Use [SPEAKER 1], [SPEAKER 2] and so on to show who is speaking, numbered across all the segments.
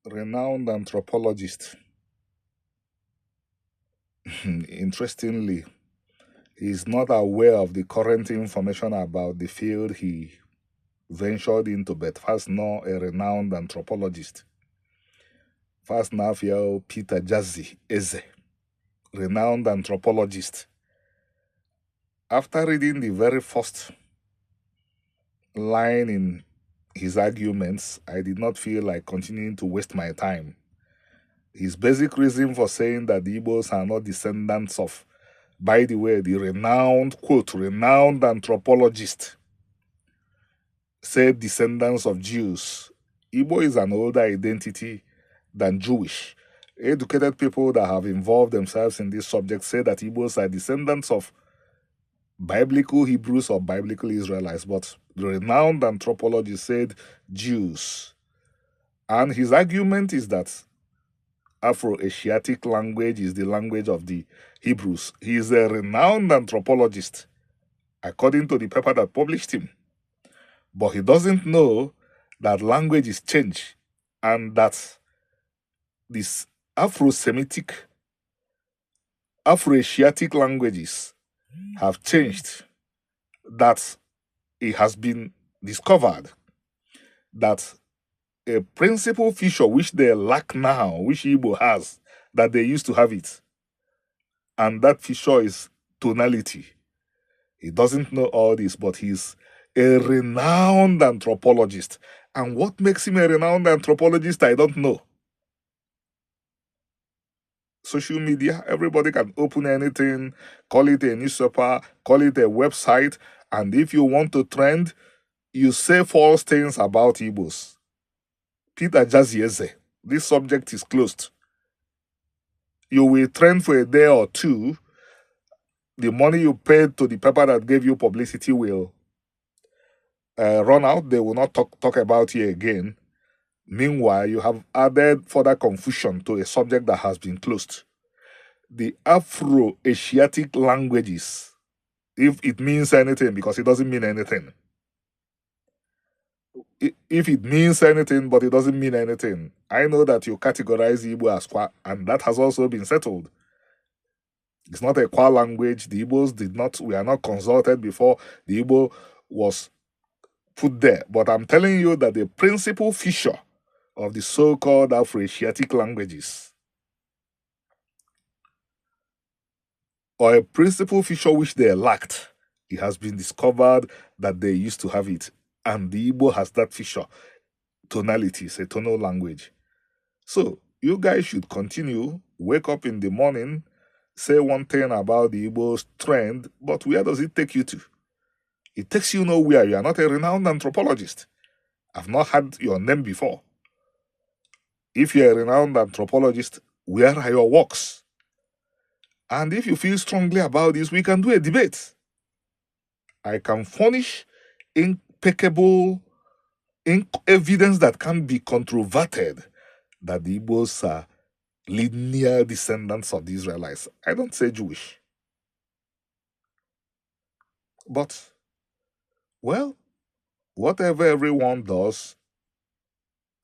[SPEAKER 1] renowned anthropologist. Interestingly, he's not aware of the current information about the field he ventured into, but first now a renowned anthropologist. First now Peter-Jazzy Ezeh, renowned anthropologist. After reading the very first line in his arguments, I did not feel like continuing to waste my time. His basic reason for saying that the Igbos are not descendants of, by the way, the renowned, quote, renowned anthropologist said descendants of Jews. Igbo is an older identity than Jewish. Educated people that have involved themselves in this subject say that Igbos are descendants of biblical Hebrews or biblical Israelites, but the renowned anthropologist said Jews. And his argument is that Afro-Asiatic language is the language of the Hebrews. He is a renowned anthropologist, according to the paper that published him. But he doesn't know that language is changed and that these Afro-Semitic, Afro-Asiatic languages have changed, that it has been discovered that a principal feature which they lack now, which Igbo has, that they used to have it, and that feature is tonality. He doesn't know all this, but he's a renowned anthropologist. And what makes him a renowned anthropologist, I don't know. Social media, everybody can open anything, call it a newspaper, call it a website, and if you want to trend, you say false things about Igbos. Peter-Jazzy Ezeh, this subject is closed. You will trend for a day or two. The money you paid to the paper that gave you publicity will run out. They will not talk about you again. Meanwhile, you have added further confusion to a subject that has been closed. The Afro-Asiatic languages, if it means anything, because it doesn't mean anything. If it means anything, but it doesn't mean anything. I know that you categorize Igbo as Kwa, and that has also been settled. It's not a Kwa language. The Igbos we are not consulted before the Igbo was put there. But I'm telling you that the principal feature of the so-called Afro-Asiatic languages, or a principal feature which they lacked, it has been discovered that they used to have it. And the Igbo has that feature. Tonality is a tonal language. So you guys should continue, wake up in the morning, say one thing about the Igbo's trend, but where does it take you to? It takes you nowhere. You are not a renowned anthropologist. I've not had your name before. If you're a renowned anthropologist, where are your works? And if you feel strongly about this, we can do a debate. I can furnish impeccable evidence that can be controverted that the Igbos are linear descendants of the Israelites. I don't say Jewish. But, well, whatever everyone does,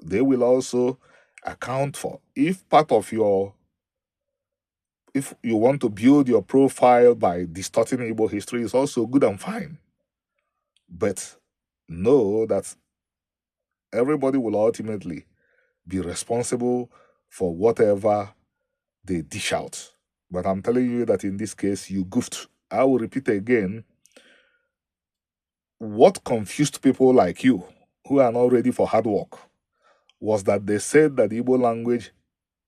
[SPEAKER 1] they will also account for. If you want to build your profile by distorting Igbo history, is also good and fine. But know that everybody will ultimately be responsible for whatever they dish out. But I'm telling you that in this case, you goofed. I will repeat again. What confused people like you, who are not ready for hard work, was that they said that the Igbo language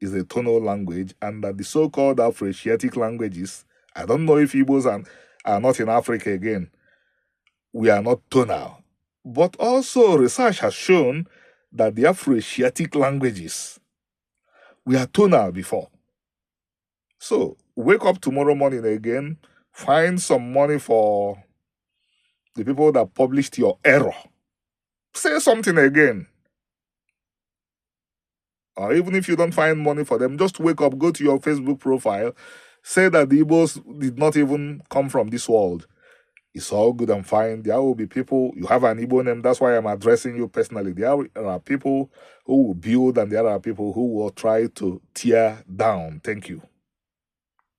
[SPEAKER 1] is a tonal language and that the so-called Afro-Asiatic languages, I don't know if Igbos are not in Africa again, we are not tonal. But also research has shown that the Afro-Asiatic languages, we are tonal before. So wake up tomorrow morning again, find some money for the people that published your error. Say something again. Or even if you don't find money for them, just wake up, go to your Facebook profile, say that the Igbos did not even come from this world. It's all good and fine. There will be people, you have an Igbo name, that's why I'm addressing you personally. There are people who will build and there are people who will try to tear down. Thank you.